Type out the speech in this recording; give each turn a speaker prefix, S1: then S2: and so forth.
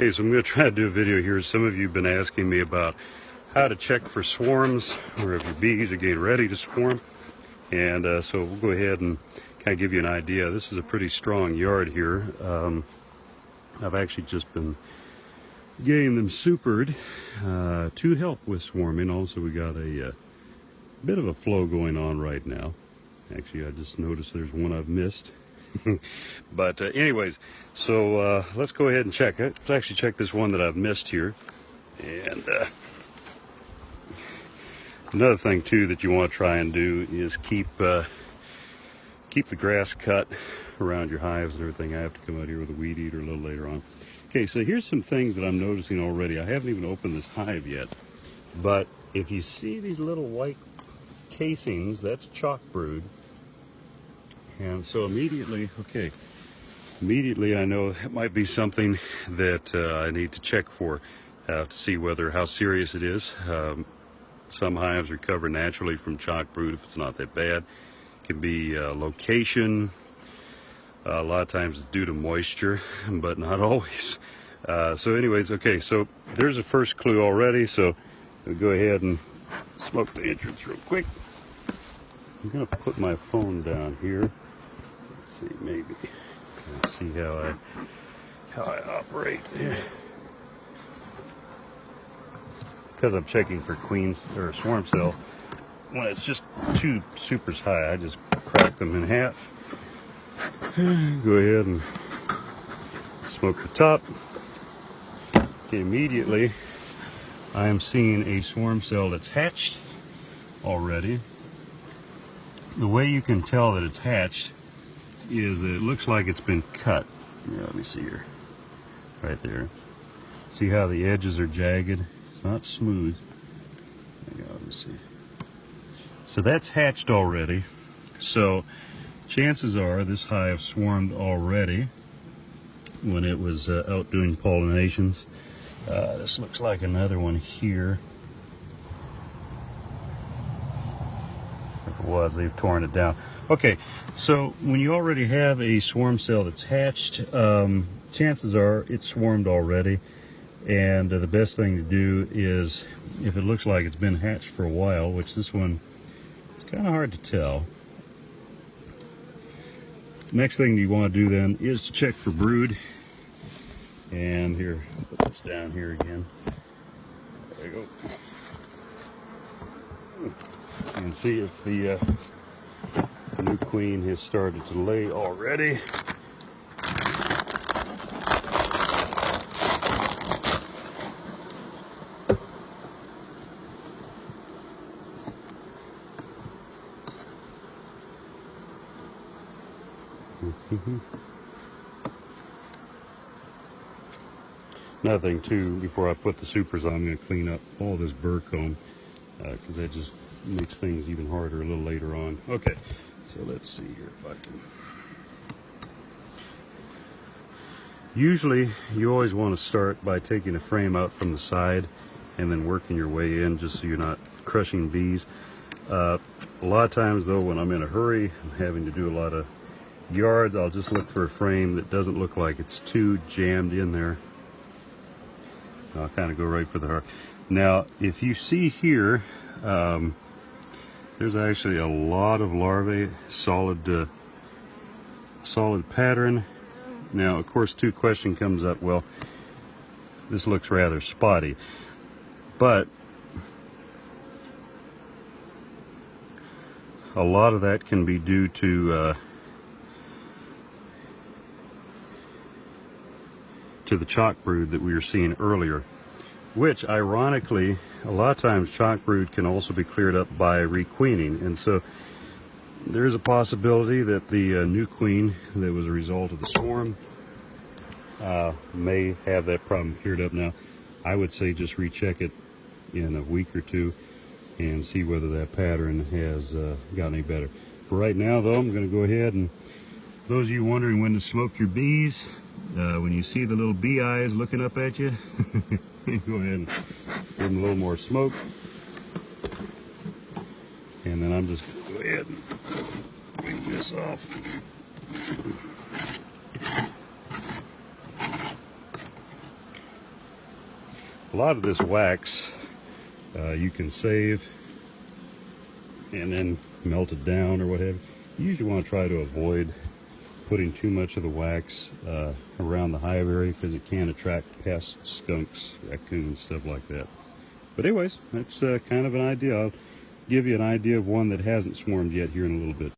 S1: Okay, so I'm going to try to do a video here. Some of you have been asking me about how to check for swarms or if your bees are getting ready to swarm. And so we'll go ahead and kind of give you an idea. This is a pretty strong yard here. I've actually just been getting them supered to help with swarming. Also, we got a bit of a flow going on right now. Actually, I just noticed there's one I've missed. But anyways, so let's go ahead and check it. Let's actually check this one that I've missed here. And another thing too that you want to try and do is keep the grass cut around your hives and everything. I have to come out here with a weed eater a little later on. Okay, so here's some things that I'm noticing already. I haven't even opened this hive yet, but if you see these little white casings, that's chalk brood. And so immediately I know that might be something that I need to check for to see how serious it is. Some hives recover naturally from chalk brood if it's not that bad. It can be location. A lot of times it's due to moisture, but not always. So anyways, okay, so there's a first clue already. So we'll go ahead and smoke the entrance real quick. I'm gonna put my phone down here. Let's see, maybe see how I operate. Because I'm checking for queens or swarm cell. When it's just two supers high, I just crack them in half. Go ahead and smoke the top. Okay, immediately I am seeing a swarm cell that's hatched already. The way you can tell that it's hatched is that it looks like it's been cut. Yeah, let me see here. Right there. See how the edges are jagged? It's not smooth. Let me see. So that's hatched already. So chances are this hive swarmed already when it was out doing pollinations. This looks like another one here. If it was, they've torn it down. Okay, so when you already have a swarm cell that's hatched, chances are it's swarmed already. And the best thing to do is, if it looks like it's been hatched for a while, which this one, it's kind of hard to tell. Next thing you want to do then is to check for brood. And here, I'll put this down here again. There you go. And see if the new queen has started to lay already. Another thing too, before I put the supers on, I'm going to clean up all this burr comb because that just makes things even harder a little later on. Okay, so let's see here if I can. Usually you always want to start by taking a frame out from the side and then working your way in, just so you're not crushing bees. A lot of times though, when I'm in a hurry, I'm having to do a lot of yards, I'll just look for a frame that doesn't look like it's too jammed in there. I'll kind of go right for the heart. Now, if you see here, there's actually a lot of larvae, solid pattern. Now, of course, question comes up, well, this looks rather spotty, but a lot of that can be due to the chalk brood that we were seeing earlier, which ironically a lot of times chalk brood can also be cleared up by requeening, and so there is a possibility that the new queen that was a result of the swarm may have that problem cleared up. Now I would say just recheck it in a week or two and see whether that pattern has gotten any better. For right now though, I'm going to go ahead, and those of you wondering when to smoke your bees, when you see the little bee eyes looking up at you, go ahead and give them a little more smoke. And then I'm just going to go ahead and bring this off. A lot of this wax you can save and then melt it down or whatever. You usually want to try to avoid putting too much of the wax around the hive area because it can attract pests, skunks, raccoons, stuff like that. But anyways, that's kind of an idea. I'll give you an idea of one that hasn't swarmed yet here in a little bit.